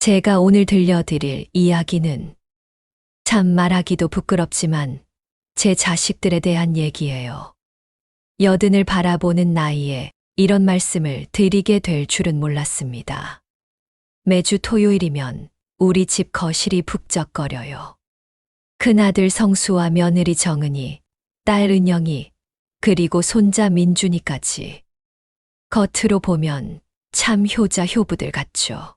제가 오늘 들려드릴 이야기는 참 말하기도 부끄럽지만 제 자식들에 대한 얘기예요. 여든을 바라보는 나이에 이런 말씀을 드리게 될 줄은 몰랐습니다. 매주 토요일이면 우리 집 거실이 북적거려요. 큰아들 성수와 며느리 정은이, 딸 은영이, 그리고 손자 민준이까지. 겉으로 보면 참 효자 효부들 같죠.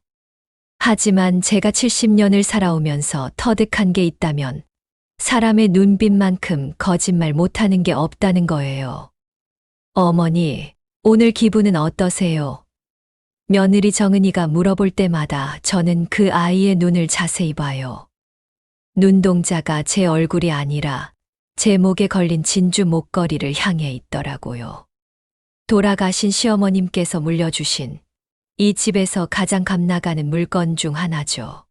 하지만 제가 70년을 살아오면서 터득한 게 있다면 사람의 눈빛만큼 거짓말 못하는 게 없다는 거예요. 어머니, 오늘 기분은 어떠세요? 며느리 정은이가 물어볼 때마다 저는 그 아이의 눈을 자세히 봐요. 눈동자가 제 얼굴이 아니라 제 목에 걸린 진주 목걸이를 향해 있더라고요. 돌아가신 시어머님께서 물려주신 이 집에서 가장 값나가는 물건 중 하나죠.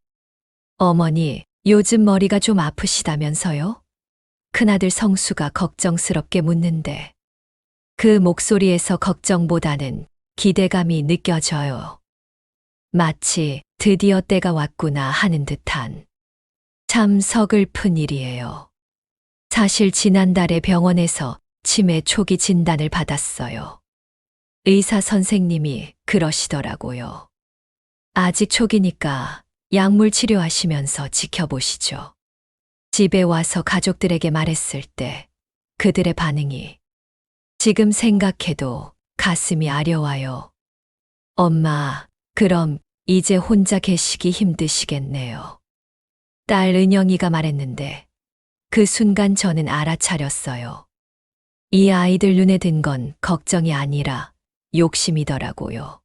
어머니, 요즘 머리가 좀 아프시다면서요? 큰아들 성수가 걱정스럽게 묻는데 그 목소리에서 걱정보다는 기대감이 느껴져요. 마치 드디어 때가 왔구나 하는 듯한. 참 서글픈 일이에요. 사실 지난달에 병원에서 치매 초기 진단을 받았어요. 의사 선생님이 그러시더라고요. 아직 초기니까 약물 치료하시면서 지켜보시죠. 집에 와서 가족들에게 말했을 때 그들의 반응이 지금 생각해도 가슴이 아려와요. 엄마, 그럼 이제 혼자 계시기 힘드시겠네요. 딸 은영이가 말했는데 그 순간 저는 알아차렸어요. 이 아이들 눈에 든 건 걱정이 아니라 욕심이더라고요.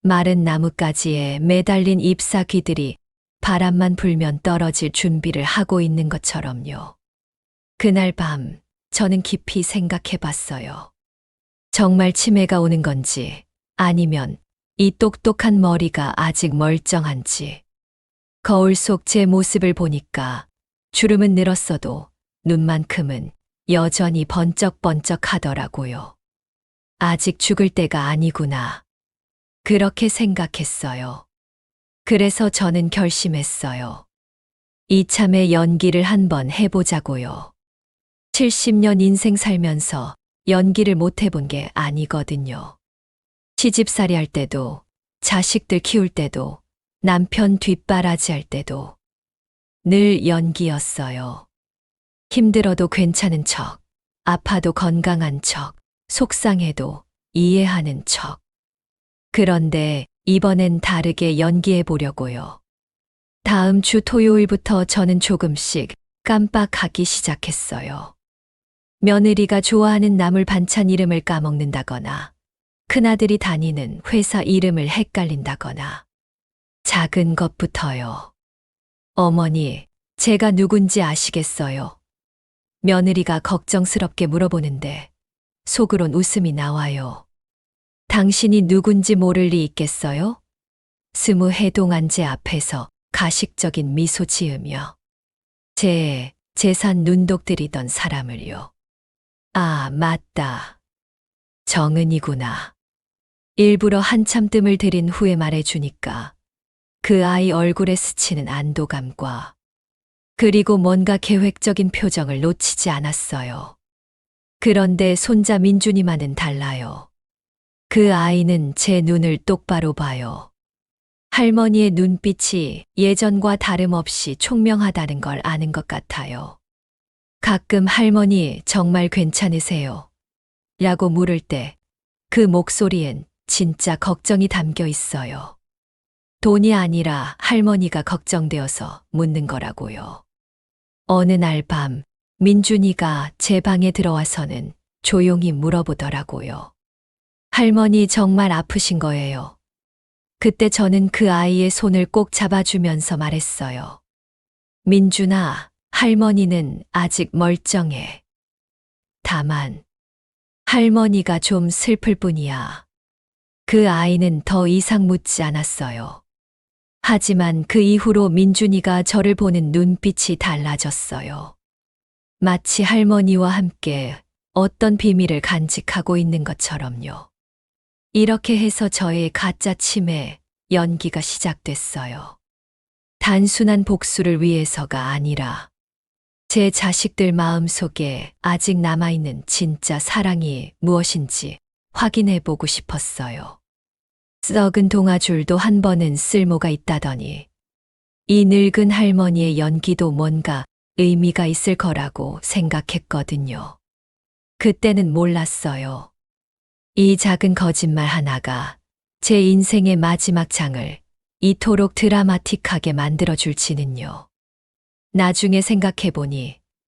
마른 나뭇가지에 매달린 잎사귀들이 바람만 불면 떨어질 준비를 하고 있는 것처럼요. 그날 밤 저는 깊이 생각해 봤어요. 정말 치매가 오는 건지 아니면 이 똑똑한 머리가 아직 멀쩡한지. 거울 속 제 모습을 보니까 주름은 늘었어도 눈만큼은 여전히 번쩍번쩍 하더라고요. 아직 죽을 때가 아니구나. 그렇게 생각했어요. 그래서 저는 결심했어요. 이참에 연기를 한번 해보자고요. 70년 인생 살면서 연기를 못 해본 게 아니거든요. 시집살이 할 때도, 자식들 키울 때도, 남편 뒷바라지 할 때도 늘 연기였어요. 힘들어도 괜찮은 척, 아파도 건강한 척, 속상해도 이해하는 척. 그런데 이번엔 다르게 연기해 보려고요. 다음 주 토요일부터 저는 조금씩 깜빡하기 시작했어요. 며느리가 좋아하는 나물 반찬 이름을 까먹는다거나, 큰아들이 다니는 회사 이름을 헷갈린다거나, 작은 것부터요. 어머니, 제가 누군지 아시겠어요? 며느리가 걱정스럽게 물어보는데 속으론 웃음이 나와요. 당신이 누군지 모를 리 있겠어요? 20해 동안 제 앞에서 가식적인 미소 지으며 제 재산 눈독들이던 사람을요. 아, 맞다. 정은이구나. 일부러 한참 뜸을 들인 후에 말해주니까 그 아이 얼굴에 스치는 안도감과 그리고 뭔가 계획적인 표정을 놓치지 않았어요. 그런데 손자 민준이만은 달라요. 그 아이는 제 눈을 똑바로 봐요. 할머니의 눈빛이 예전과 다름없이 총명하다는 걸 아는 것 같아요. 가끔 할머니 정말 괜찮으세요? 라고 물을 때 그 목소리엔 진짜 걱정이 담겨 있어요. 돈이 아니라 할머니가 걱정되어서 묻는 거라고요. 어느 날 밤 민준이가 제 방에 들어와서는 조용히 물어보더라고요. 할머니 정말 아프신 거예요? 그때 저는 그 아이의 손을 꼭 잡아주면서 말했어요. 민준아, 할머니는 아직 멀쩡해. 다만 할머니가 좀 슬플 뿐이야. 그 아이는 더 이상 묻지 않았어요. 하지만 그 이후로 민준이가 저를 보는 눈빛이 달라졌어요. 마치 할머니와 함께 어떤 비밀을 간직하고 있는 것처럼요. 이렇게 해서 저의 가짜 치매 연기가 시작됐어요. 단순한 복수를 위해서가 아니라 제 자식들 마음속에 아직 남아있는 진짜 사랑이 무엇인지 확인해보고 싶었어요. 썩은 동아줄도 한 번은 쓸모가 있다더니 이 늙은 할머니의 연기도 뭔가 의미가 있을 거라고 생각했거든요. 그때는 몰랐어요. 이 작은 거짓말 하나가 제 인생의 마지막 장을 이토록 드라마틱하게 만들어줄지는요. 나중에 생각해보니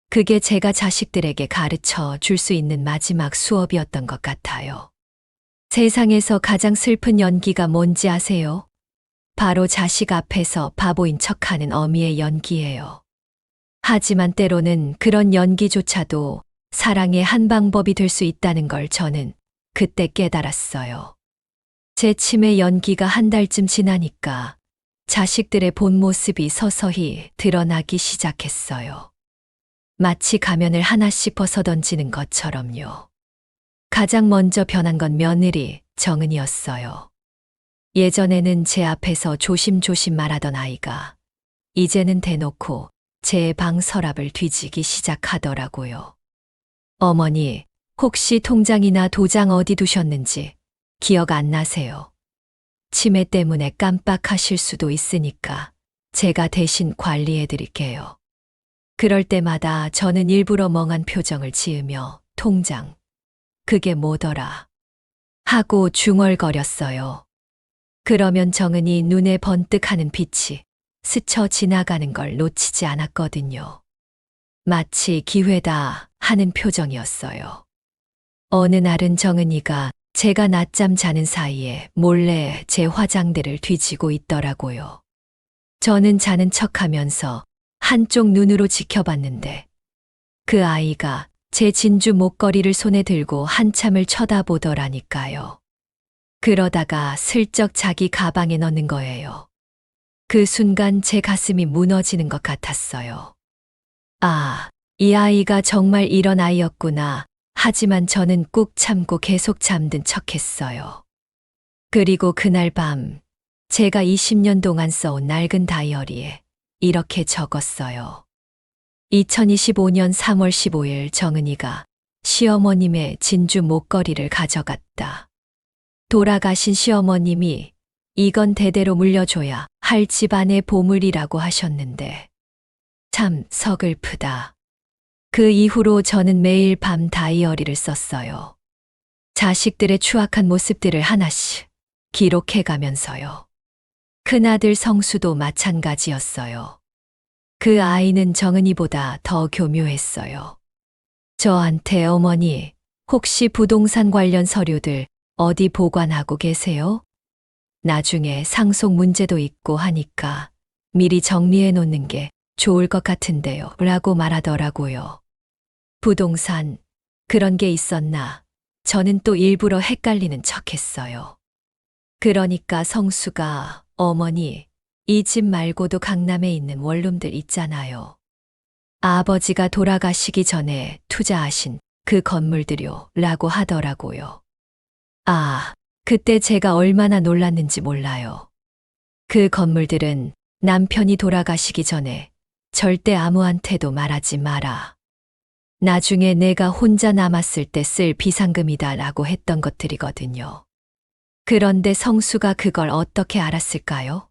그게 제가 자식들에게 가르쳐 줄 수 있는 마지막 수업이었던 것 같아요. 세상에서 가장 슬픈 연기가 뭔지 아세요? 바로 자식 앞에서 바보인 척하는 어미의 연기예요. 하지만 때로는 그런 연기조차도 사랑의 한 방법이 될 수 있다는 걸 저는 그때 깨달았어요. 제 치매 연기가 한 달쯤 지나니까 자식들의 본 모습이 서서히 드러나기 시작했어요. 마치 가면을 하나씩 벗어던지는 것처럼요. 가장 먼저 변한 건 며느리 정은이었어요. 예전에는 제 앞에서 조심조심 말하던 아이가 이제는 대놓고 제 방 서랍을 뒤지기 시작하더라고요. 어머니, 혹시 통장이나 도장 어디 두셨는지 기억 안 나세요? 치매 때문에 깜빡하실 수도 있으니까 제가 대신 관리해 드릴게요. 그럴 때마다 저는 일부러 멍한 표정을 지으며 통장, 그게 뭐더라? 하고 중얼거렸어요. 그러면 정은이 눈에 번뜩하는 빛이 스쳐 지나가는 걸 놓치지 않았거든요. 마치 기회다 하는 표정이었어요. 어느 날은 정은이가 제가 낮잠 자는 사이에 몰래 제 화장대를 뒤지고 있더라고요. 저는 자는 척하면서 한쪽 눈으로 지켜봤는데 그 아이가 제 진주 목걸이를 손에 들고 한참을 쳐다보더라니까요. 그러다가 슬쩍 자기 가방에 넣는 거예요. 그 순간 제 가슴이 무너지는 것 같았어요. 아, 이 아이가 정말 이런 아이였구나. 하지만 저는 꾹 참고 계속 잠든 척했어요. 그리고 그날 밤 제가 20년 동안 써온 낡은 다이어리에 이렇게 적었어요. 2025년 3월 15일 정은이가 시어머님의 진주 목걸이를 가져갔다. 돌아가신 시어머님이 이건 대대로 물려줘야 할 집안의 보물이라고 하셨는데 참 서글프다. 그 이후로 저는 매일 밤 다이어리를 썼어요. 자식들의 추악한 모습들을 하나씩 기록해가면서요. 큰아들 성수도 마찬가지였어요. 그 아이는 정은이보다 더 교묘했어요. 저한테 어머니, 혹시 부동산 관련 서류들 어디 보관하고 계세요? 나중에 상속 문제도 있고 하니까 미리 정리해 놓는 게 좋을 것 같은데요. 라고 말하더라고요. 부동산, 그런 게 있었나? 저는 또 일부러 헷갈리는 척했어요. 그러니까 성수가 어머니, 이 집 말고도 강남에 있는 원룸들 있잖아요. 아버지가 돌아가시기 전에 투자하신 그 건물들요. 라고 하더라고요. 아, 그때 제가 얼마나 놀랐는지 몰라요. 그 건물들은 남편이 돌아가시기 전에 절대 아무한테도 말하지 마라. 나중에 내가 혼자 남았을 때 쓸 비상금이다 라고 했던 것들이거든요. 그런데 성수가 그걸 어떻게 알았을까요?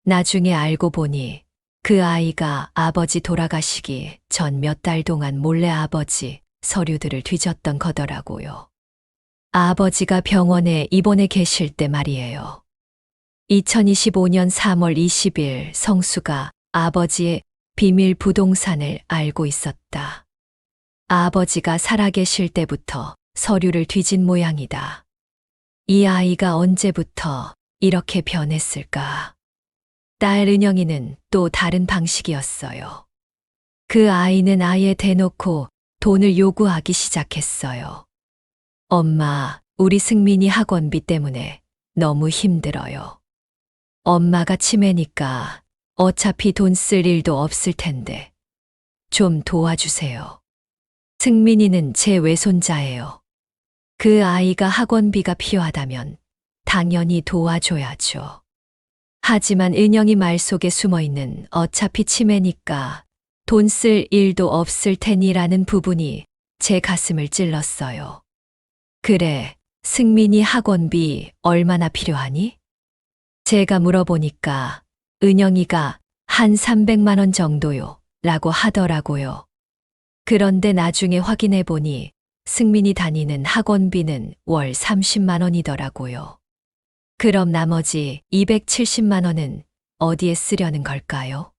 나중에 알고 보니 그 아이가 아버지 돌아가시기 전 몇 달 동안 몰래 아버지 서류들을 뒤졌던 거더라고요. 아버지가 병원에 입원해 계실 때 말이에요. 2025년 3월 20일 성수가 아버지의 비밀 부동산을 알고 있었다. 아버지가 살아계실 때부터 서류를 뒤진 모양이다. 이 아이가 언제부터 이렇게 변했을까? 딸 은영이는 또 다른 방식이었어요. 그 아이는 아예 대놓고 돈을 요구하기 시작했어요. 엄마, 우리 승민이 학원비 때문에 너무 힘들어요. 엄마가 치매니까 어차피 돈 쓸 일도 없을 텐데 좀 도와주세요. 승민이는 제 외손자예요. 그 아이가 학원비가 필요하다면 당연히 도와줘야죠. 하지만 은영이 말 속에 숨어 있는 어차피 치매니까 돈 쓸 일도 없을 테니라는 부분이 제 가슴을 찔렀어요. 그래, 승민이 학원비 얼마나 필요하니? 제가 물어보니까 은영이가 한 300만 원 정도요, 라고 하더라고요. 그런데 나중에 확인해 보니 승민이 다니는 학원비는 월 30만 원이더라고요. 그럼 나머지 270만 원은 어디에 쓰려는 걸까요?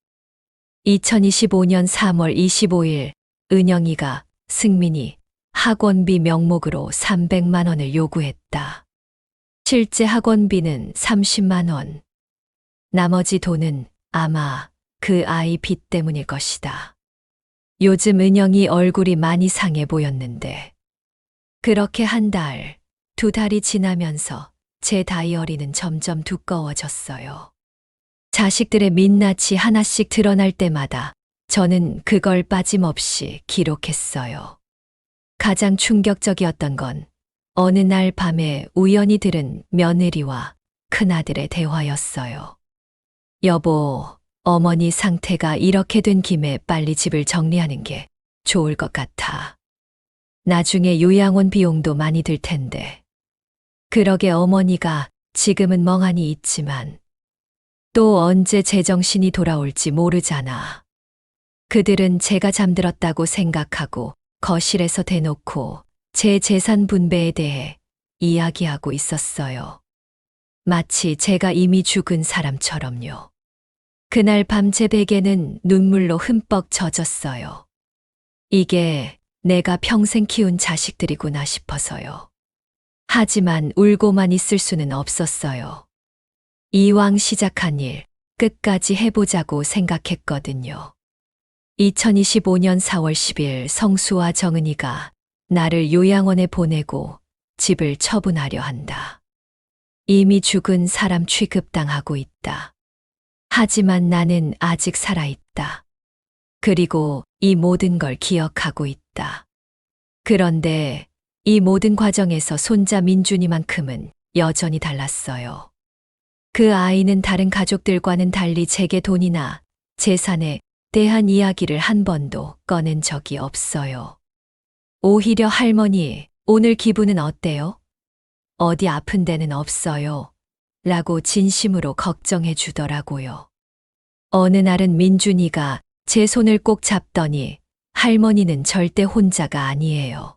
2025년 3월 25일 은영이가 승민이 학원비 명목으로 300만 원을 요구했다. 실제 학원비는 30만 원. 나머지 돈은 아마 그 아이 빚 때문일 것이다. 요즘 은영이 얼굴이 많이 상해 보였는데 그렇게 한 달, 두 달이 지나면서 제 다이어리는 점점 두꺼워졌어요. 자식들의 민낯이 하나씩 드러날 때마다 저는 그걸 빠짐없이 기록했어요. 가장 충격적이었던 건 어느 날 밤에 우연히 들은 며느리와 큰아들의 대화였어요. 여보, 어머니 상태가 이렇게 된 김에 빨리 집을 정리하는 게 좋을 것 같아. 나중에 요양원 비용도 많이 들 텐데. 그러게 어머니가 지금은 멍하니 있지만 또 언제 제정신이 돌아올지 모르잖아. 그들은 제가 잠들었다고 생각하고 거실에서 대놓고 제 재산 분배에 대해 이야기하고 있었어요. 마치 제가 이미 죽은 사람처럼요. 그날 밤 제 베개는 눈물로 흠뻑 젖었어요. 이게 내가 평생 키운 자식들이구나 싶어서요. 하지만 울고만 있을 수는 없었어요. 이왕 시작한 일 끝까지 해보자고 생각했거든요. 2025년 4월 10일 성수와 정은이가 나를 요양원에 보내고 집을 처분하려 한다. 이미 죽은 사람 취급당하고 있다. 하지만 나는 아직 살아있다. 그리고 이 모든 걸 기억하고 있다. 그런데 이 모든 과정에서 손자 민준이만큼은 여전히 달랐어요. 그 아이는 다른 가족들과는 달리 제게 돈이나 재산에 대한 이야기를 한 번도 꺼낸 적이 없어요. 오히려 할머니, 오늘 기분은 어때요? 어디 아픈 데는 없어요? 라고 진심으로 걱정해 주더라고요. 어느 날은 민준이가 제 손을 꼭 잡더니 할머니는 절대 혼자가 아니에요.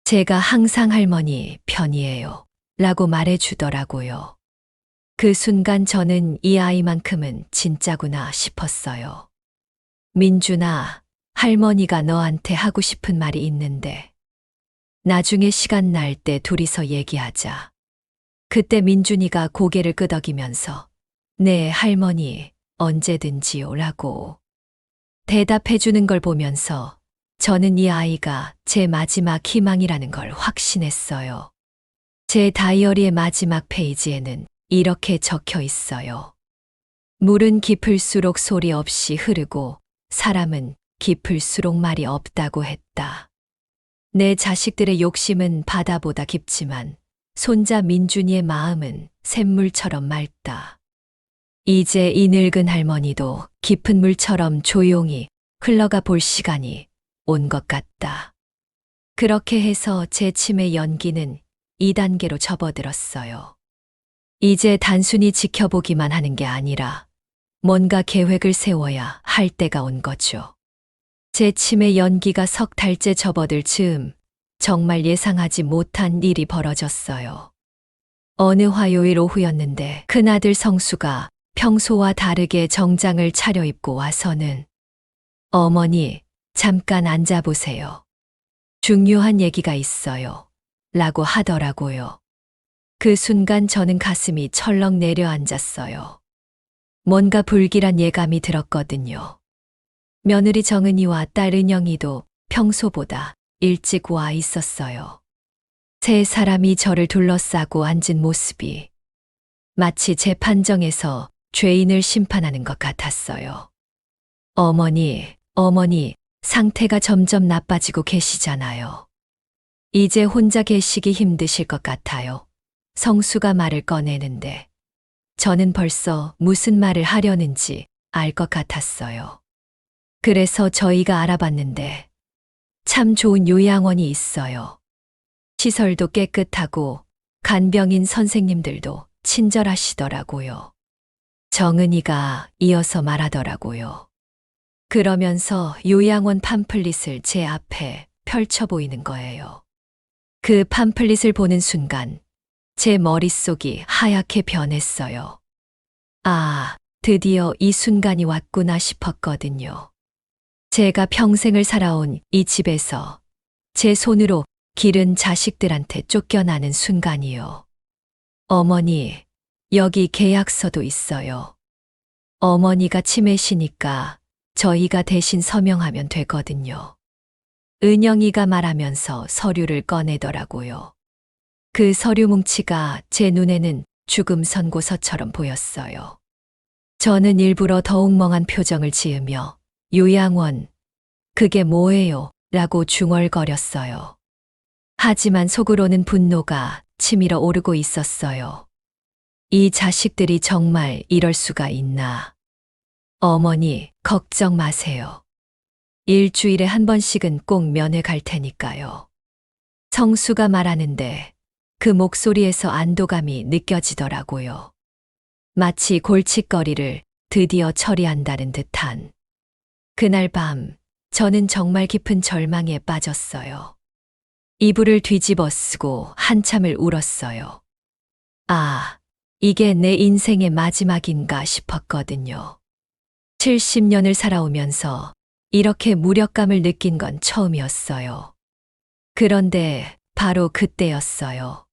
제가 항상 할머니 편이에요. 라고 말해 주더라고요. 그 순간 저는 이 아이만큼은 진짜구나 싶었어요. 민준아, 할머니가 너한테 하고 싶은 말이 있는데 나중에 시간 날 때 둘이서 얘기하자. 그때 민준이가 고개를 끄덕이면서 네, 할머니, 언제든지요 라고 대답해 주는 걸 보면서 저는 이 아이가 제 마지막 희망이라는 걸 확신했어요. 제 다이어리의 마지막 페이지에는 이렇게 적혀 있어요. 물은 깊을수록 소리 없이 흐르고 사람은 깊을수록 말이 없다고 했다. 내 자식들의 욕심은 바다보다 깊지만 손자 민준이의 마음은 샘물처럼 맑다. 이제 이 늙은 할머니도 깊은 물처럼 조용히 흘러가 볼 시간이 온 것 같다. 그렇게 해서 제 치매 연기는 2단계로 접어들었어요. 이제 단순히 지켜보기만 하는 게 아니라 뭔가 계획을 세워야 할 때가 온 거죠. 제 치매 연기가 석 달째 접어들 즈음 정말 예상하지 못한 일이 벌어졌어요. 어느 화요일 오후였는데 큰아들 성수가 평소와 다르게 정장을 차려입고 와서는 어머니, 잠깐 앉아보세요. 중요한 얘기가 있어요. 라고 하더라고요. 그 순간 저는 가슴이 철렁 내려앉았어요. 뭔가 불길한 예감이 들었거든요. 며느리 정은이와 딸 은영이도 평소보다 일찍 와 있었어요. 세 사람이 저를 둘러싸고 앉은 모습이 마치 재판정에서 죄인을 심판하는 것 같았어요. 어머니, 상태가 점점 나빠지고 계시잖아요. 이제 혼자 계시기 힘드실 것 같아요. 성수가 말을 꺼내는데 저는 벌써 무슨 말을 하려는지 알 것 같았어요. 그래서 저희가 알아봤는데 참 좋은 요양원이 있어요. 시설도 깨끗하고 간병인 선생님들도 친절하시더라고요. 정은이가 이어서 말하더라고요. 그러면서 요양원 팜플릿을 제 앞에 펼쳐 보이는 거예요. 그 팜플릿을 보는 순간 제 머릿속이 하얗게 변했어요. 아, 드디어 이 순간이 왔구나 싶었거든요. 제가 평생을 살아온 이 집에서 제 손으로 기른 자식들한테 쫓겨나는 순간이요. 어머니, 여기 계약서도 있어요. 어머니가 치매시니까 저희가 대신 서명하면 되거든요. 은영이가 말하면서 서류를 꺼내더라고요. 그 서류 뭉치가 제 눈에는 죽음 선고서처럼 보였어요. 저는 일부러 더욱 멍한 표정을 지으며 요양원, 그게 뭐예요? 라고 중얼거렸어요. 하지만 속으로는 분노가 치밀어 오르고 있었어요. 이 자식들이 정말 이럴 수가 있나. 어머니, 걱정 마세요. 일주일에 한 번씩은 꼭 면회 갈 테니까요. 성수가 말하는데 그 목소리에서 안도감이 느껴지더라고요. 마치 골칫거리를 드디어 처리한다는 듯한. 그날 밤, 저는 정말 깊은 절망에 빠졌어요. 이불을 뒤집어 쓰고 한참을 울었어요. 아, 이게 내 인생의 마지막인가 싶었거든요. 70년을 살아오면서 이렇게 무력감을 느낀 건 처음이었어요. 그런데 바로 그때였어요.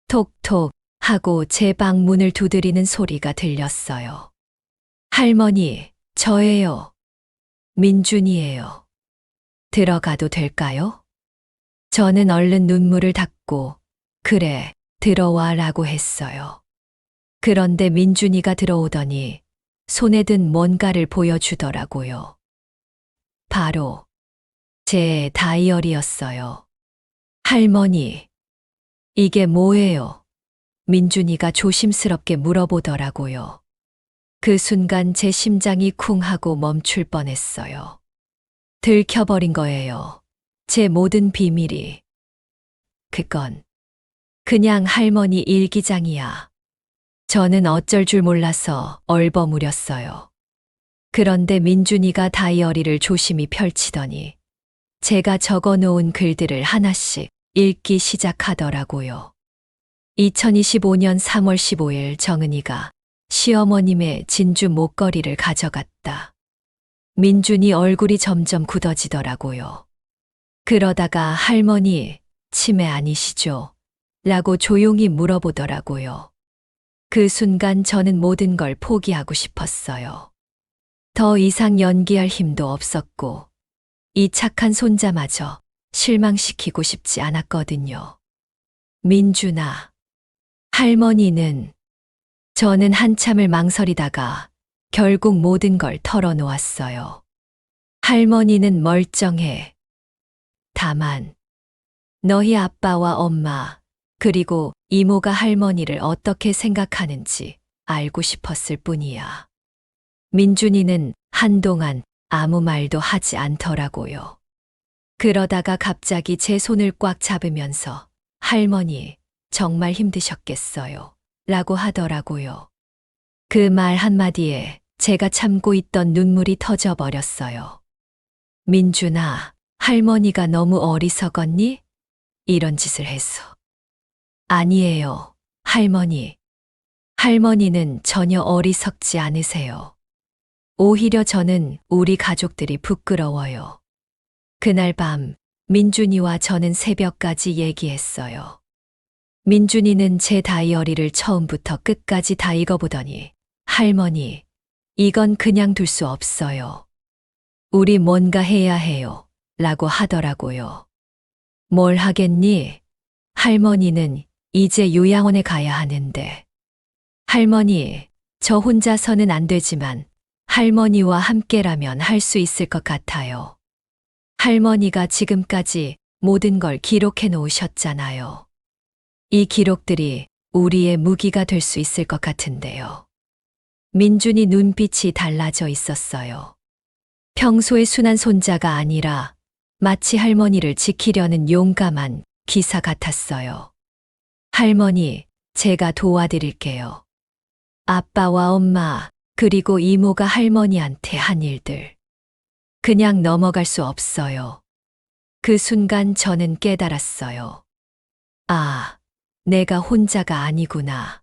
톡톡 하고 제 방 문을 두드리는 소리가 들렸어요. 할머니, 저예요. 민준이에요. 들어가도 될까요? 저는 얼른 눈물을 닦고 그래, 들어와 라고 했어요. 그런데 민준이가 들어오더니 손에 든 뭔가를 보여주더라고요. 바로 제 다이어리였어요. 할머니, 이게 뭐예요? 민준이가 조심스럽게 물어보더라고요. 그 순간 제 심장이 쿵 하고 멈출 뻔했어요. 들켜버린 거예요. 제 모든 비밀이. 그건 그냥 할머니 일기장이야. 저는 어쩔 줄 몰라서 얼버무렸어요. 그런데 민준이가 다이어리를 조심히 펼치더니 제가 적어 놓은 글들을 하나씩 읽기 시작하더라고요. 2025년 3월 15일 정은이가 시어머님의 진주 목걸이를 가져갔다. 민준이 얼굴이 점점 굳어지더라고요. 그러다가 할머니, 치매 아니시죠? 라고 조용히 물어보더라고요. 그 순간 저는 모든 걸 포기하고 싶었어요. 더 이상 연기할 힘도 없었고, 이 착한 손자마저 실망시키고 싶지 않았거든요. 민준아, 할머니는, 저는 한참을 망설이다가 결국 모든 걸 털어놓았어요. 할머니는 멀쩡해. 다만, 너희 아빠와 엄마, 그리고 이모가 할머니를 어떻게 생각하는지 알고 싶었을 뿐이야. 민준이는 한동안 아무 말도 하지 않더라고요. 그러다가 갑자기 제 손을 꽉 잡으면서 할머니, 정말 힘드셨겠어요. 라고 하더라고요. 그 말 한마디에 제가 참고 있던 눈물이 터져버렸어요. 민준아, 할머니가 너무 어리석었니? 이런 짓을 해서. 아니에요, 할머니. 할머니는 전혀 어리석지 않으세요. 오히려 저는 우리 가족들이 부끄러워요. 그날 밤 민준이와 저는 새벽까지 얘기했어요. 민준이는 제 다이어리를 처음부터 끝까지 다 읽어보더니 할머니, 이건 그냥 둘 수 없어요. 우리 뭔가 해야 해요. 라고 하더라고요. 뭘 하겠니? 할머니는 이제 요양원에 가야 하는데. 할머니, 저 혼자서는 안 되지만 할머니와 함께라면 할 수 있을 것 같아요. 할머니가 지금까지 모든 걸 기록해 놓으셨잖아요. 이 기록들이 우리의 무기가 될 수 있을 것 같은데요. 민준이 눈빛이 달라져 있었어요. 평소의 순한 손자가 아니라 마치 할머니를 지키려는 용감한 기사 같았어요. 할머니, 제가 도와드릴게요. 아빠와 엄마, 그리고 이모가 할머니한테 한 일들. 그냥 넘어갈 수 없어요. 그 순간 저는 깨달았어요. 아, 내가 혼자가 아니구나.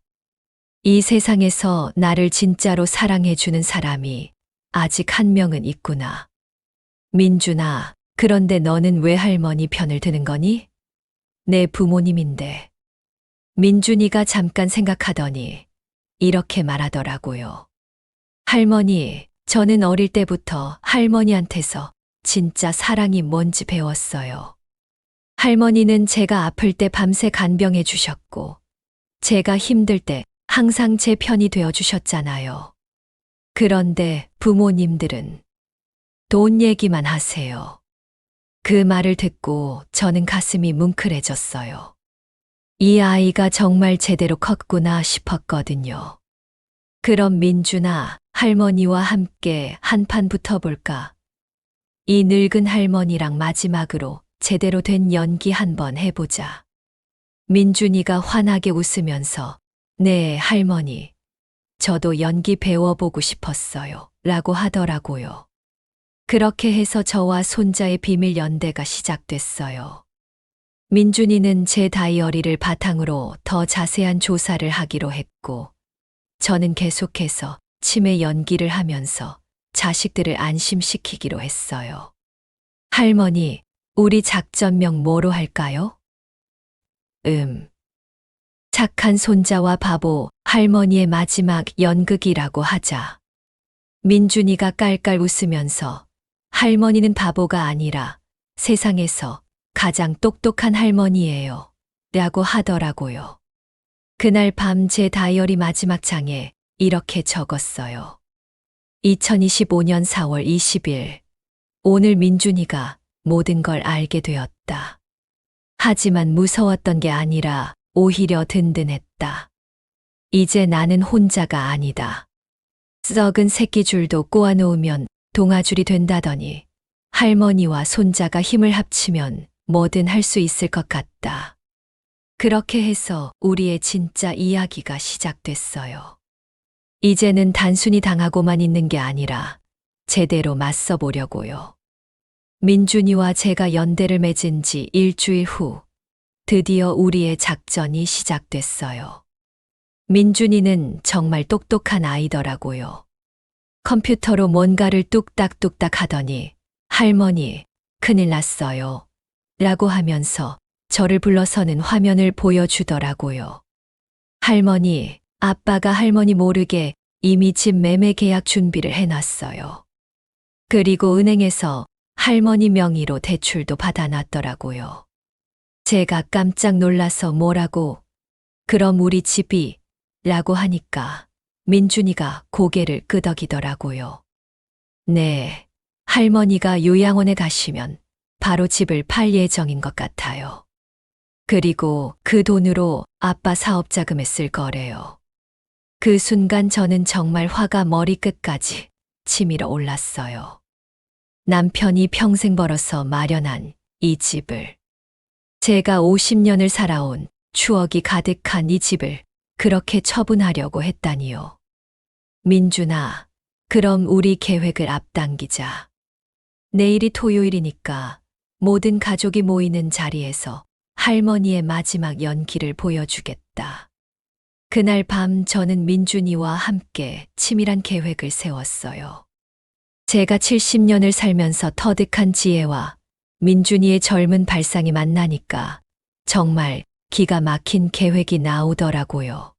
이 세상에서 나를 진짜로 사랑해주는 사람이 아직 한 명은 있구나. 민준아, 그런데 너는 왜 할머니 편을 드는 거니? 내 부모님인데. 민준이가 잠깐 생각하더니 이렇게 말하더라고요. 할머니, 저는 어릴 때부터 할머니한테서 진짜 사랑이 뭔지 배웠어요. 할머니는 제가 아플 때 밤새 간병해 주셨고, 제가 힘들 때 항상 제 편이 되어 주셨잖아요. 그런데 부모님들은 돈 얘기만 하세요. 그 말을 듣고 저는 가슴이 뭉클해졌어요. 이 아이가 정말 제대로 컸구나 싶었거든요. 그럼 민준아, 할머니와 함께 한판 붙어볼까? 이 늙은 할머니랑 마지막으로 제대로 된 연기 한번 해보자. 민준이가 환하게 웃으면서 네, 할머니. 저도 연기 배워보고 싶었어요. 라고 하더라고요. 그렇게 해서 저와 손자의 비밀 연대가 시작됐어요. 민준이는 제 다이어리를 바탕으로 더 자세한 조사를 하기로 했고, 저는 계속해서 치매 연기를 하면서 자식들을 안심시키기로 했어요. 할머니, 우리 작전명 뭐로 할까요? 착한 손자와 바보, 할머니의 마지막 연극이라고 하자. 민준이가 깔깔 웃으면서 할머니는 바보가 아니라 세상에서 가장 똑똑한 할머니예요. 라고 하더라고요. 그날 밤 제 다이어리 마지막 장에 이렇게 적었어요. 2025년 4월 20일. 오늘 민준이가 모든 걸 알게 되었다. 하지만 무서웠던 게 아니라 오히려 든든했다. 이제 나는 혼자가 아니다. 썩은 새끼줄도 꼬아놓으면 동아줄이 된다더니 할머니와 손자가 힘을 합치면 뭐든 할 수 있을 것 같다. 그렇게 해서 우리의 진짜 이야기가 시작됐어요. 이제는 단순히 당하고만 있는 게 아니라 제대로 맞서 보려고요. 민준이와 제가 연대를 맺은 지 일주일 후 드디어 우리의 작전이 시작됐어요. 민준이는 정말 똑똑한 아이더라고요. 컴퓨터로 뭔가를 뚝딱뚝딱 하더니 할머니, 큰일 났어요. 라고 하면서 저를 불러서는 화면을 보여주더라고요. 할머니, 아빠가 할머니 모르게 이미 집 매매 계약 준비를 해놨어요. 그리고 은행에서 할머니 명의로 대출도 받아놨더라고요. 제가 깜짝 놀라서 뭐라고, 그럼 우리 집이, 라고 하니까 민준이가 고개를 끄덕이더라고요. 네, 할머니가 요양원에 가시면 바로 집을 팔 예정인 것 같아요. 그리고 그 돈으로 아빠 사업 자금에 쓸 거래요. 그 순간 저는 정말 화가 머리끝까지 치밀어 올랐어요. 남편이 평생 벌어서 마련한 이 집을, 제가 50년을 살아온 추억이 가득한 이 집을 그렇게 처분하려고 했다니요. 민준아, 그럼 우리 계획을 앞당기자. 내일이 토요일이니까 모든 가족이 모이는 자리에서 할머니의 마지막 연기를 보여주겠다. 그날 밤 저는 민준이와 함께 치밀한 계획을 세웠어요. 제가 70년을 살면서 터득한 지혜와 민준이의 젊은 발상이 만나니까 정말 기가 막힌 계획이 나오더라고요.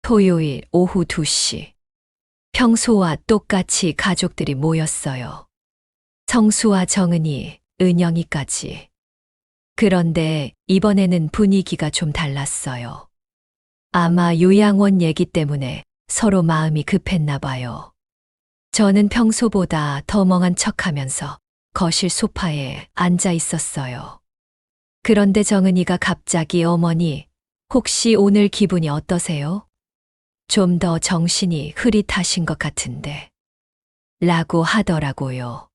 토요일 오후 2시. 평소와 똑같이 가족들이 모였어요. 성수와 정은이, 은영이까지. 그런데 이번에는 분위기가 좀 달랐어요. 아마 요양원 얘기 때문에 서로 마음이 급했나 봐요. 저는 평소보다 더 멍한 척하면서 거실 소파에 앉아 있었어요. 그런데 정은이가 갑자기 어머니, 혹시 오늘 기분이 어떠세요? 좀 더 정신이 흐릿하신 것 같은데. 라고 하더라고요.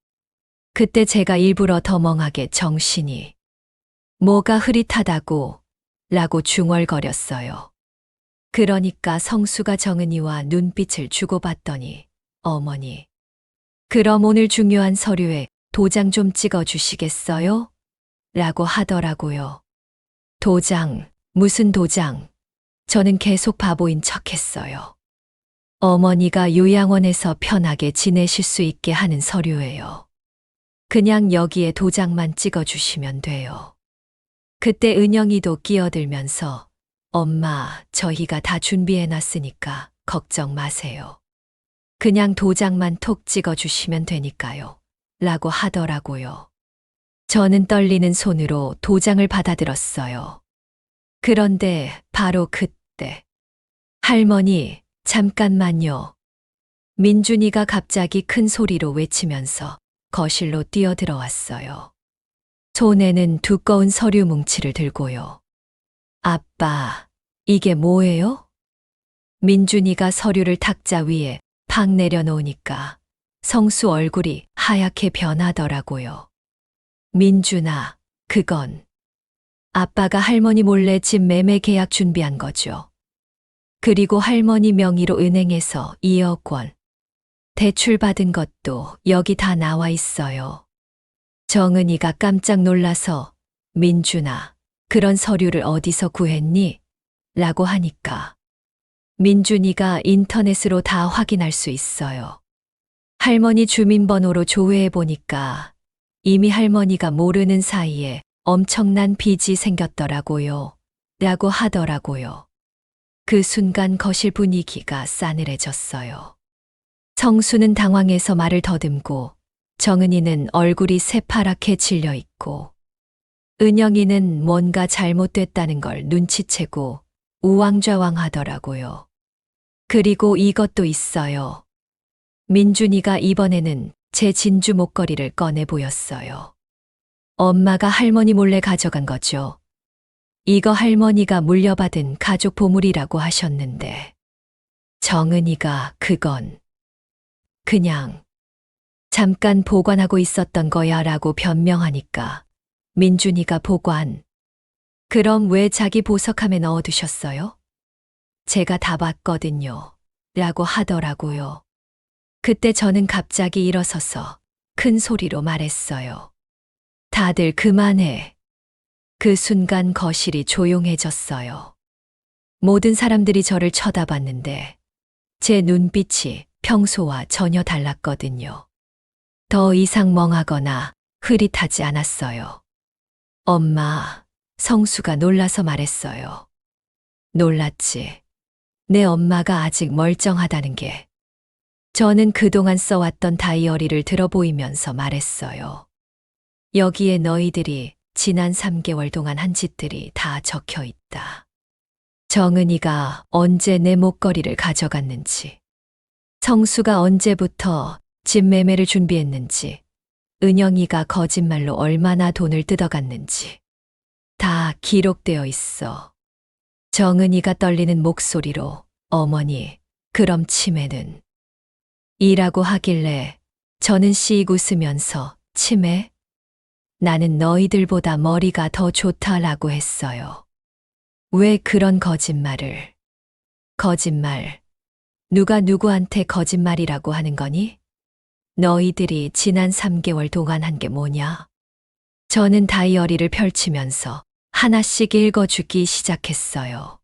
그때 제가 일부러 더 멍하게 정신이 뭐가 흐릿하다고 라고 중얼거렸어요. 그러니까 성수가 정은이와 눈빛을 주고받더니 어머니, 그럼 오늘 중요한 서류에 도장 좀 찍어 주시겠어요? 라고 하더라고요. 도장, 무슨 도장? 저는 계속 바보인 척 했어요. 어머니가 요양원에서 편하게 지내실 수 있게 하는 서류예요. 그냥 여기에 도장만 찍어 주시면 돼요. 그때 은영이도 끼어들면서 엄마, 저희가 다 준비해 놨으니까 걱정 마세요. 그냥 도장만 톡 찍어 주시면 되니까요. 라고 하더라고요. 저는 떨리는 손으로 도장을 받아들었어요. 그런데 바로 그때 할머니, 잠깐만요. 민준이가 갑자기 큰 소리로 외치면서 거실로 뛰어들어왔어요. 손에는 두꺼운 서류 뭉치를 들고요. 아빠, 이게 뭐예요? 민준이가 서류를 탁자 위에 팍 내려놓으니까 성수 얼굴이 하얗게 변하더라고요. 민준아, 그건 아빠가 할머니 몰래 집 매매 계약 준비한 거죠. 그리고 할머니 명의로 은행에서 2억 원 대출받은 것도 여기 다 나와 있어요. 정은이가 깜짝 놀라서 민준아, 그런 서류를 어디서 구했니? 라고 하니까 민준이가 인터넷으로 다 확인할 수 있어요. 할머니 주민번호로 조회해 보니까 이미 할머니가 모르는 사이에 엄청난 빚이 생겼더라고요. 라고 하더라고요. 그 순간 거실 분위기가 싸늘해졌어요. 성수는 당황해서 말을 더듬고 정은이는 얼굴이 새파랗게 질려 있고 은영이는 뭔가 잘못됐다는 걸 눈치채고 우왕좌왕하더라고요. 그리고 이것도 있어요. 민준이가 이번에는 제 진주 목걸이를 꺼내 보였어요. 엄마가 할머니 몰래 가져간 거죠. 이거 할머니가 물려받은 가족 보물이라고 하셨는데 정은이가 그건 그냥 잠깐 보관하고 있었던 거야 라고 변명하니까 민준이가 보관. 그럼 왜 자기 보석함에 넣어두셨어요? 제가 다 봤거든요. 라고 하더라고요. 그때 저는 갑자기 일어서서 큰 소리로 말했어요. 다들 그만해. 그 순간 거실이 조용해졌어요. 모든 사람들이 저를 쳐다봤는데 제 눈빛이 평소와 전혀 달랐거든요. 더 이상 멍하거나 흐릿하지 않았어요. 엄마, 성수가 놀라서 말했어요. 놀랐지. 내 엄마가 아직 멀쩡하다는 게. 저는 그동안 써왔던 다이어리를 들어보이면서 말했어요. 여기에 너희들이 지난 3개월 동안 한 짓들이 다 적혀 있다. 정은이가 언제 내 목걸이를 가져갔는지, 성수가 언제부터 집 매매를 준비했는지, 은영이가 거짓말로 얼마나 돈을 뜯어갔는지 다 기록되어 있어. 정은이가 떨리는 목소리로 어머니, 그럼 치매는? 이라고 하길래 저는 씩 웃으면서 치매? 나는 너희들보다 머리가 더 좋다라고 했어요. 왜 그런 거짓말을? 거짓말. 누가 누구한테 거짓말이라고 하는 거니? 너희들이 지난 3개월 동안 한 게 뭐냐? 저는 다이어리를 펼치면서 하나씩 읽어주기 시작했어요.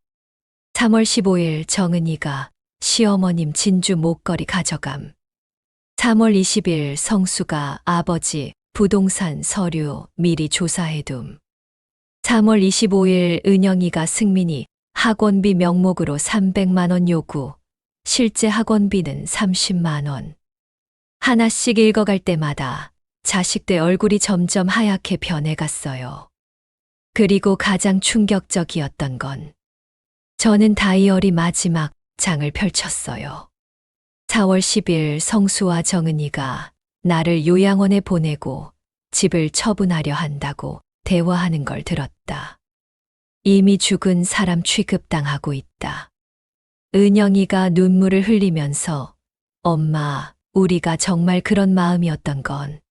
3월 15일 정은이가 시어머님 진주 목걸이 가져감. 3월 20일 성수가 아버지 부동산 서류 미리 조사해둠. 3월 25일 은영이가 승민이 학원비 명목으로 300만 원 요구. 실제 학원비는 30만 원. 하나씩 읽어갈 때마다 자식들 얼굴이 점점 하얗게 변해갔어요. 그리고 가장 충격적이었던 건 저는 다이어리 마지막 장을 펼쳤어요. 4월 10일 성수와 정은이가 나를 요양원에 보내고 집을 처분하려 한다고 대화하는 걸 들었다. 이미 죽은 사람 취급당하고 있다. 은영이가 눈물을 흘리면서 엄마, 우리가 정말 그런 마음이었던 건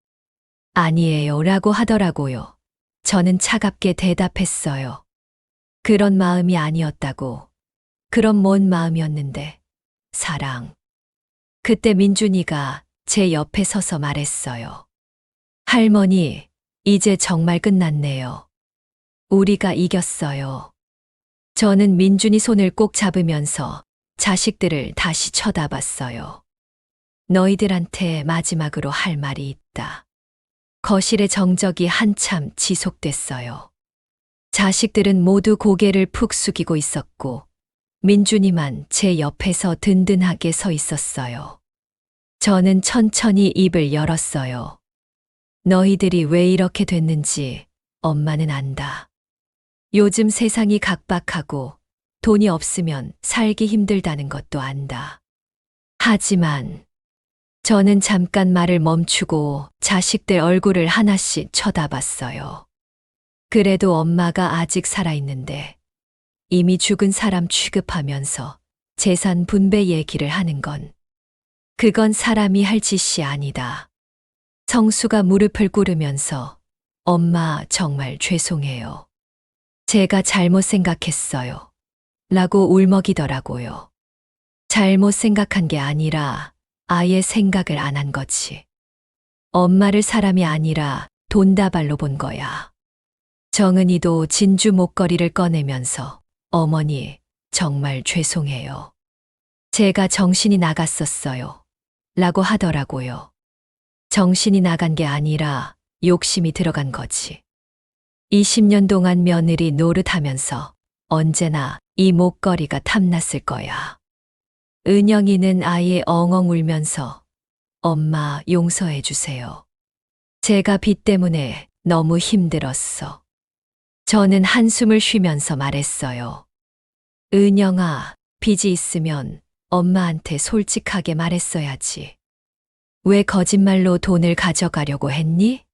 아니에요 라고 하더라고요. 저는 차갑게 대답했어요. 그런 마음이 아니었다고. 그럼 뭔 마음이었는데? 사랑. 그때 민준이가 제 옆에 서서 말했어요. 할머니, 이제 정말 끝났네요. 우리가 이겼어요. 저는 민준이 손을 꼭 잡으면서 자식들을 다시 쳐다봤어요. 너희들한테 마지막으로 할 말이 있다. 거실의 정적이 한참 지속됐어요. 자식들은 모두 고개를 푹 숙이고 있었고, 민준이만 제 옆에서 든든하게 서 있었어요. 저는 천천히 입을 열었어요. 너희들이 왜 이렇게 됐는지 엄마는 안다. 요즘 세상이 각박하고 돈이 없으면 살기 힘들다는 것도 안다. 하지만 저는 잠깐 말을 멈추고 자식들 얼굴을 하나씩 쳐다봤어요. 그래도 엄마가 아직 살아있는데 이미 죽은 사람 취급하면서 재산 분배 얘기를 하는 건 그건 사람이 할 짓이 아니다. 성수가 무릎을 꿇으면서 엄마 정말 죄송해요. 제가 잘못 생각했어요. 라고 울먹이더라고요. 잘못 생각한 게 아니라 아예 생각을 안 한 거지. 엄마를 사람이 아니라 돈다발로 본 거야. 정은이도 진주 목걸이를 꺼내면서 어머니, 정말 죄송해요. 제가 정신이 나갔었어요. 라고 하더라고요. 정신이 나간 게 아니라 욕심이 들어간 거지. 20년 동안 며느리 노릇하면서 언제나 이 목걸이가 탐났을 거야. 은영이는 아예 엉엉 울면서 엄마 용서해 주세요. 제가 빚 때문에 너무 힘들었어. 저는 한숨을 쉬면서 말했어요. 은영아, 빚이 있으면 엄마한테 솔직하게 말했어야지. 왜 거짓말로 돈을 가져가려고 했니?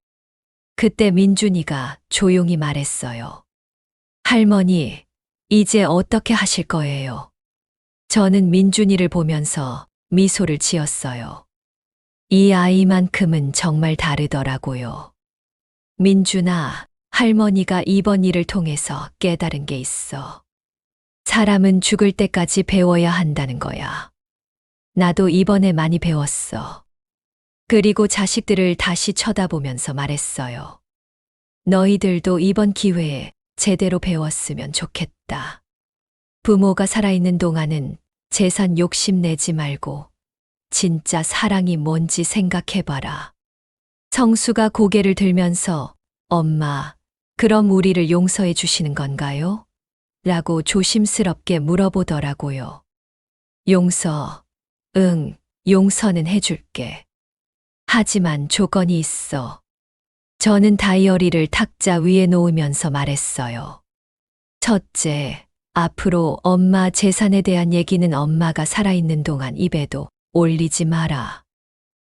그때 민준이가 조용히 말했어요. 할머니, 이제 어떻게 하실 거예요? 저는 민준이를 보면서 미소를 지었어요. 이 아이만큼은 정말 다르더라고요. 민준아, 할머니가 이번 일을 통해서 깨달은 게 있어. 사람은 죽을 때까지 배워야 한다는 거야. 나도 이번에 많이 배웠어. 그리고 자식들을 다시 쳐다보면서 말했어요. 너희들도 이번 기회에 제대로 배웠으면 좋겠다. 부모가 살아있는 동안은 재산 욕심내지 말고 진짜 사랑이 뭔지 생각해봐라. 성수가 고개를 들면서 엄마, 그럼 우리를 용서해 주시는 건가요? 라고 조심스럽게 물어보더라고요. 용서, 응, 용서는 해줄게. 하지만 조건이 있어. 저는 다이어리를 탁자 위에 놓으면서 말했어요. 첫째, 앞으로 엄마 재산에 대한 얘기는 엄마가 살아있는 동안 입에도 올리지 마라.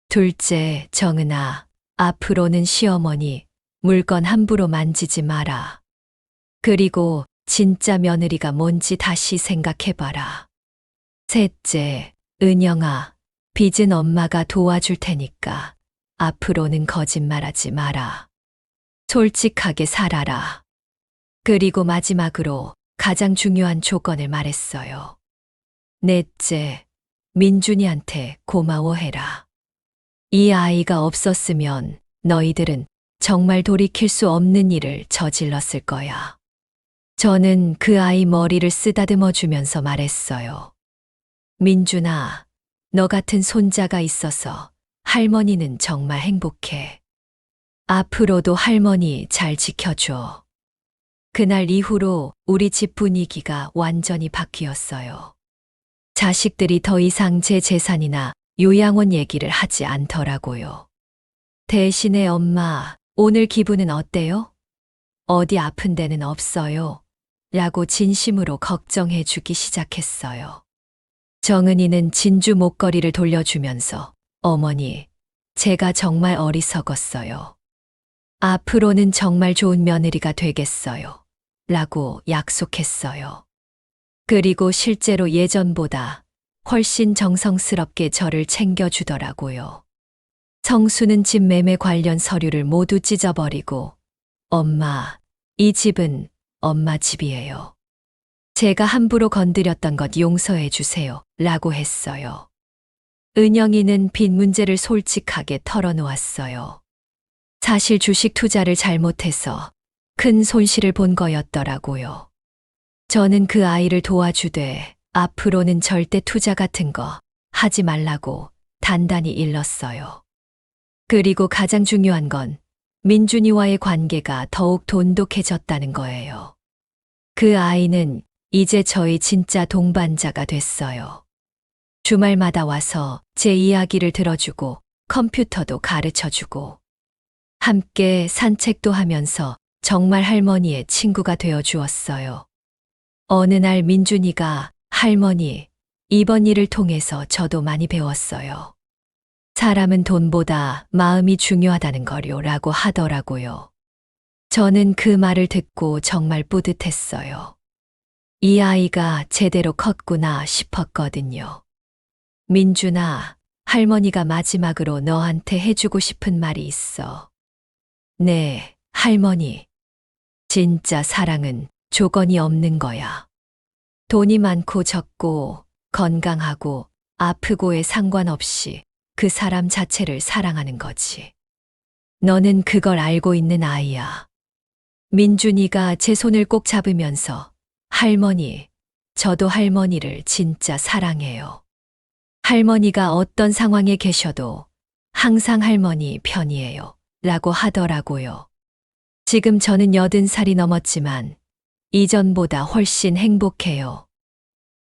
둘째, 정은아, 앞으로는 시어머니 물건 함부로 만지지 마라. 그리고 진짜 며느리가 뭔지 다시 생각해봐라. 셋째, 은영아, 빚은 엄마가 도와줄 테니까 앞으로는 거짓말하지 마라. 솔직하게 살아라. 그리고 마지막으로 가장 중요한 조건을 말했어요. 넷째, 민준이한테 고마워해라. 이 아이가 없었으면 너희들은 정말 돌이킬 수 없는 일을 저질렀을 거야. 저는 그 아이 머리를 쓰다듬어 주면서 말했어요. 민준아, 너 같은 손자가 있어서 할머니는 정말 행복해. 앞으로도 할머니 잘 지켜줘. 그날 이후로 우리 집 분위기가 완전히 바뀌었어요. 자식들이 더 이상 제 재산이나 요양원 얘기를 하지 않더라고요. 대신에 엄마, 오늘 기분은 어때요? 어디 아픈 데는 없어요? 라고 진심으로 걱정해 주기 시작했어요. 정은이는 진주 목걸이를 돌려주면서 어머니, 제가 정말 어리석었어요. 앞으로는 정말 좋은 며느리가 되겠어요. 라고 약속했어요. 그리고 실제로 예전보다 훨씬 정성스럽게 저를 챙겨주더라고요. 성수는 집 매매 관련 서류를 모두 찢어버리고 엄마, 이 집은 엄마 집이에요. 제가 함부로 건드렸던 것 용서해 주세요. 라고 했어요. 은영이는 빚 문제를 솔직하게 털어놓았어요. 사실 주식 투자를 잘못해서 큰 손실을 본 거였더라고요. 저는 그 아이를 도와주되 앞으로는 절대 투자 같은 거 하지 말라고 단단히 일렀어요. 그리고 가장 중요한 건 민준이와의 관계가 더욱 돈독해졌다는 거예요. 그 아이는 이제 저희 진짜 동반자가 됐어요. 주말마다 와서 제 이야기를 들어주고 컴퓨터도 가르쳐주고 함께 산책도 하면서 정말 할머니의 친구가 되어 주었어요. 어느 날 민준이가 할머니, 이번 일을 통해서 저도 많이 배웠어요. 사람은 돈보다 마음이 중요하다는 거요 라고 하더라고요. 저는 그 말을 듣고 정말 뿌듯했어요. 이 아이가 제대로 컸구나 싶었거든요. 민준아, 할머니가 마지막으로 너한테 해주고 싶은 말이 있어. 네, 할머니. 진짜 사랑은 조건이 없는 거야. 돈이 많고 적고 건강하고 아프고에 상관없이 그 사람 자체를 사랑하는 거지. 너는 그걸 알고 있는 아이야. 민준이가 제 손을 꼭 잡으면서 할머니, 저도 할머니를 진짜 사랑해요. 할머니가 어떤 상황에 계셔도 항상 할머니 편이에요. 라고 하더라고요. 지금 저는 80살이 넘었지만 이전보다 훨씬 행복해요.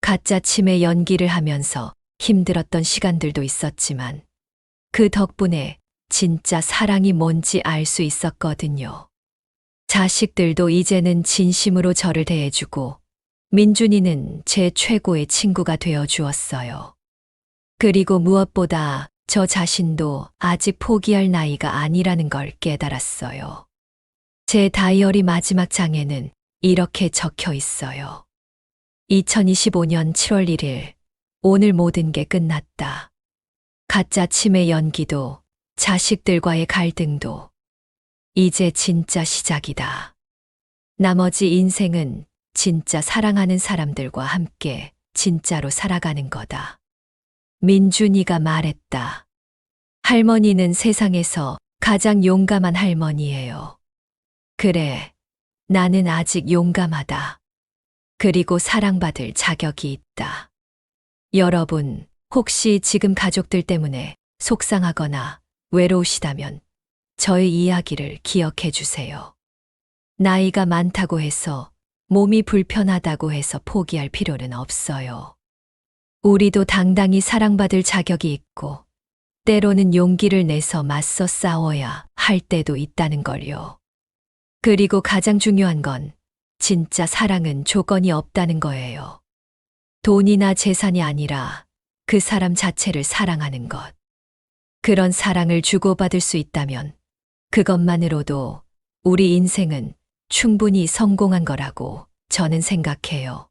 가짜 치매 연기를 하면서 힘들었던 시간들도 있었지만 그 덕분에 진짜 사랑이 뭔지 알 수 있었거든요. 자식들도 이제는 진심으로 저를 대해주고 민준이는 제 최고의 친구가 되어 주었어요. 그리고 무엇보다 저 자신도 아직 포기할 나이가 아니라는 걸 깨달았어요. 제 다이어리 마지막 장에는 이렇게 적혀 있어요. 2025년 7월 1일, 오늘 모든 게 끝났다. 가짜 치매 연기도, 자식들과의 갈등도, 이제 진짜 시작이다. 나머지 인생은 진짜 사랑하는 사람들과 함께 진짜로 살아가는 거다. 민준이가 말했다. 할머니는 세상에서 가장 용감한 할머니예요. 그래, 나는 아직 용감하다. 그리고 사랑받을 자격이 있다. 여러분, 혹시 지금 가족들 때문에 속상하거나 외로우시다면 저의 이야기를 기억해 주세요. 나이가 많다고 해서 몸이 불편하다고 해서 포기할 필요는 없어요. 우리도 당당히 사랑받을 자격이 있고 때로는 용기를 내서 맞서 싸워야 할 때도 있다는 걸요. 그리고 가장 중요한 건 진짜 사랑은 조건이 없다는 거예요. 돈이나 재산이 아니라 그 사람 자체를 사랑하는 것. 그런 사랑을 주고받을 수 있다면 그것만으로도 우리 인생은 충분히 성공한 거라고 저는 생각해요.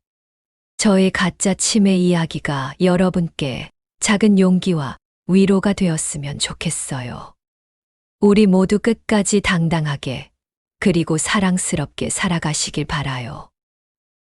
저의 가짜 치매 이야기가 여러분께 작은 용기와 위로가 되었으면 좋겠어요. 우리 모두 끝까지 당당하게 그리고 사랑스럽게 살아가시길 바라요.